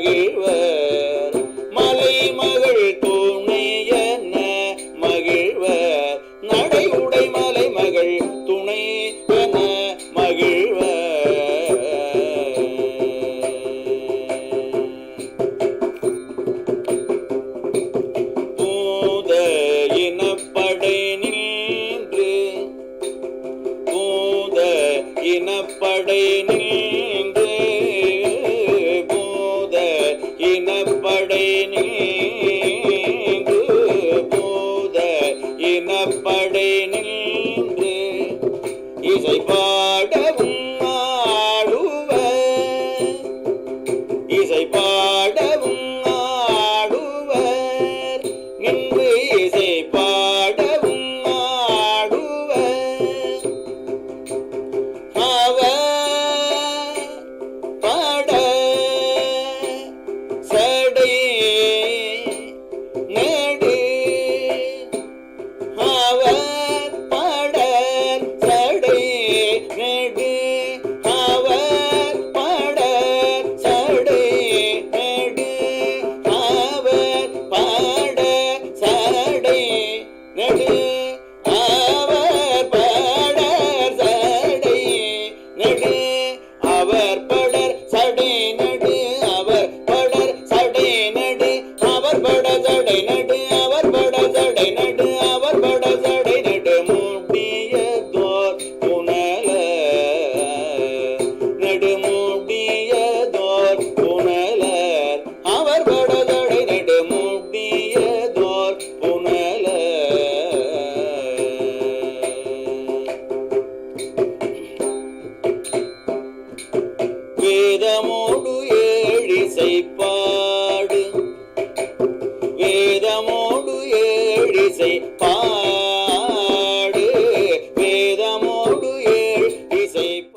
மகிழ்வர் மலைமகள் துணையன மகிழ்வர் நடையுடை மலைமகள் துணை என மகிழ்வர் பூத இனப்படை நின்று பூத இனப்படை நின்று பூத இனப்படை நின்று பூத இனப்படை நின்று இசை பாடவும் ஆடுவர் இசை பாடவும் ஆடுவர் நின்று இசை பாடவும் ஆடுவர் அவர் பாட சடை நடு அவர் பாட சடை நடு அவர் பாட சடை நடு அவர் பாட சடை நடு அவர் பாட சடை நடு அவர் படர் சடை நடு அவர் படர் சடை நடு அவர் பட சடை நடு அவர் பட சடை நடு அவர் பட சடை நடு மூடியதோர் புனல நடு மூடியதோர் புனலர் அவர் பட சடை நடு மூடியதோர் புனல வேதமோடு ஏழிசை பாடு வேதமோடு ஏழிசை